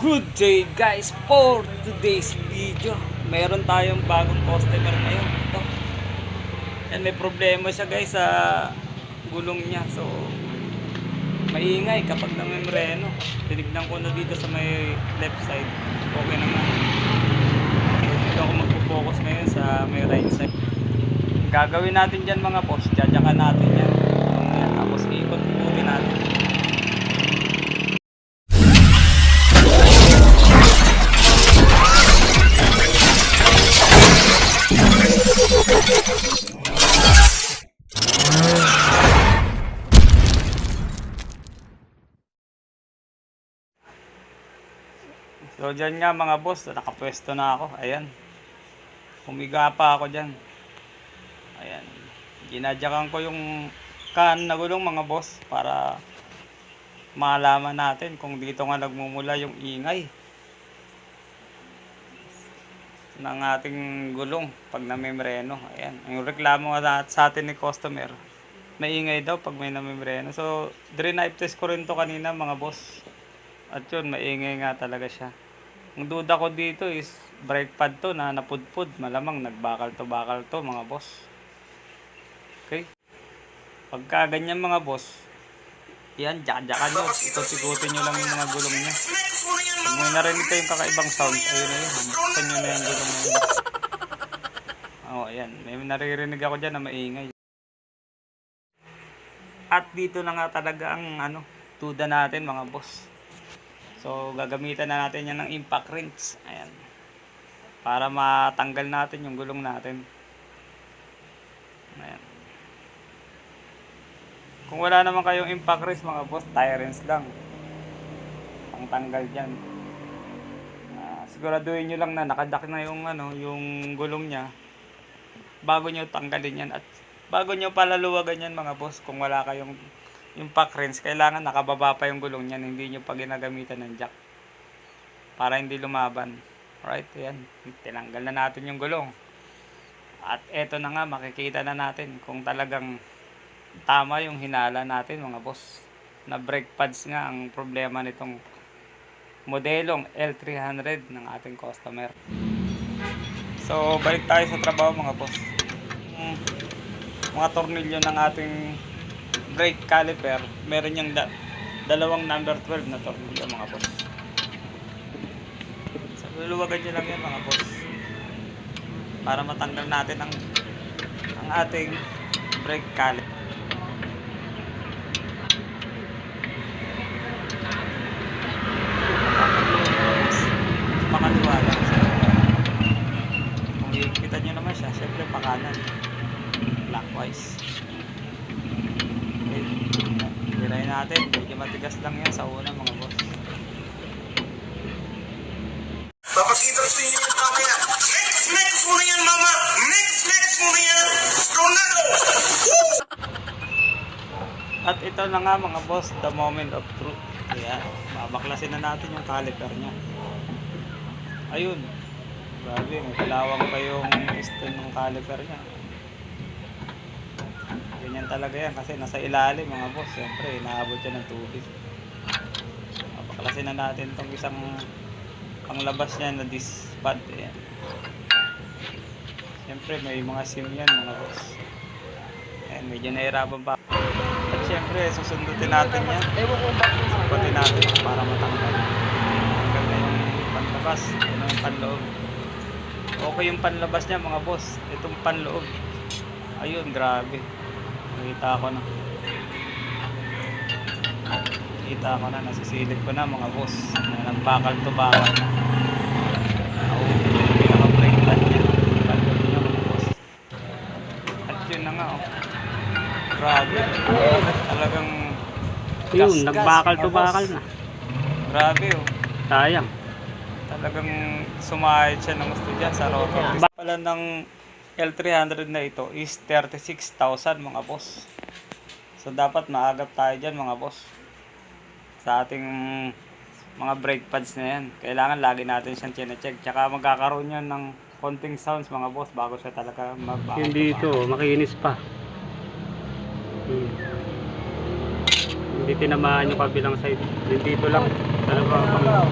Good day guys, for today's video meron tayong bagong customer ngayon. Ito. And may problema siya guys sa gulong niya. So maingay kapag namembreno. Tinignan ko na dito sa may left side. Okay naman. Dito ako magpo-focus ngayon sa may right side. Gagawin natin dyan mga boss, jajakan natin yan. Tapos ikot-ikutin natin. So dyan nga mga boss, nakapwesto na ako. Ayan. Humiga pa ako dyan. Ayan. Ginadyakan ko yung kan na gulong mga boss para malaman natin kung dito nga nagmumula yung ingay ng ating gulong pag namembreno. Ayan. Yung reklamo nga sa atin ni customer, maingay daw pag may namembreno. So, drive test ko rin to kanina mga boss. At yun, maingay nga talaga siya. Ang duda ko dito is brake pad to na napudpud. Malamang nagbakal to mga boss. Okay? Pagka ganyan mga boss, yan, jajakan nyo. Ikot-ikutin nyo lang yung mga gulong nyo. Pag may narinig kayong kakaibang sounds, ayun na yun. Buksan nyo na yung gulong na yun. Oh, ayan. May naririnig ako dyan na maingay. At dito na nga talaga ang tuda natin mga boss. So, gagamitan na natin yan ng impact wrench. Ayan. Para matanggal natin yung gulong natin. Ayan. Kung wala naman kayong impact wrench mga boss, tie wrench lang. Ang tanggal dyan. Siguraduhin nyo lang na nakadak na yung, yung gulong nya. Bago nyo tanggalin yan. At bago nyo palaluwagan yan mga boss, kung wala kayong impact wrench, kailangan nakababa pa yung gulong niyan, hindi nyo pa ginagamitan ng jack para hindi lumaban. Right, ayan, tinanggal na natin yung gulong. At eto na nga, makikita na natin kung talagang tama yung hinala natin mga boss, na brake pads nga ang problema nitong modelong L300 ng ating customer. So balik tayo sa trabaho mga boss. Mga tornilyo ng ating brake caliper, meron yung dalawang number 12 na tornilyo mga boss. So luluwagan nyo lang yan mga boss para matanggal natin ang ating brake caliper. Pakaliwa lang siya. Kung ikita nyo naman siya, syempre pakanan clockwise. Tirahin natin, medyo matigas lang yan sa una mga boss. Papakita ko sa inyo yung tama yan. Next mo na yan mama. Next mo na yan. Ronaldo. At ito na nga mga boss, the moment of truth. Kaya babaklasin na natin yung caliper nya. Ayun, grabe, may kalawang pa yung piston ng caliper nya. Ganyan talaga yan kasi nasa ilalim mga boss. Siyempre inaabot yan ng tubig. Papaklasin na natin itong isang panglabas niya na disc pad. Ayan. Siyempre may mga sim yan mga boss. Ayan, medyo nahirapan pa. At siyempre susundutin natin yan. Susundutin natin para matanggal. Tanggal na yung panlabas. Ito na yung panloob. Okay yung panlabas niya mga boss. Itong panloob, ayun, grabe. Kita ko na, nasisilip ko na mga boss, na nagbakal to bakal na. Ito yung pinaka-brake pad niya, palpag niya mga boss. At yun na nga grabe, talagang yun, nagbakal to bakal na. Grabe Sayang. talagang sumahid siya ng gusto dyan sa rotor. Pala ng L300 na ito is 36,000 mga boss. So dapat maagap tayo dyan mga boss sa ating mga brake pads na yan. Kailangan lagi natin siyang chine-check. Tsaka magkakaroon yan ng konting sounds mga boss bago siya talaga magbakal. Yun dito, makinis pa. Hindi tinamaan yung kabilang side. Yung dito lang. Talaga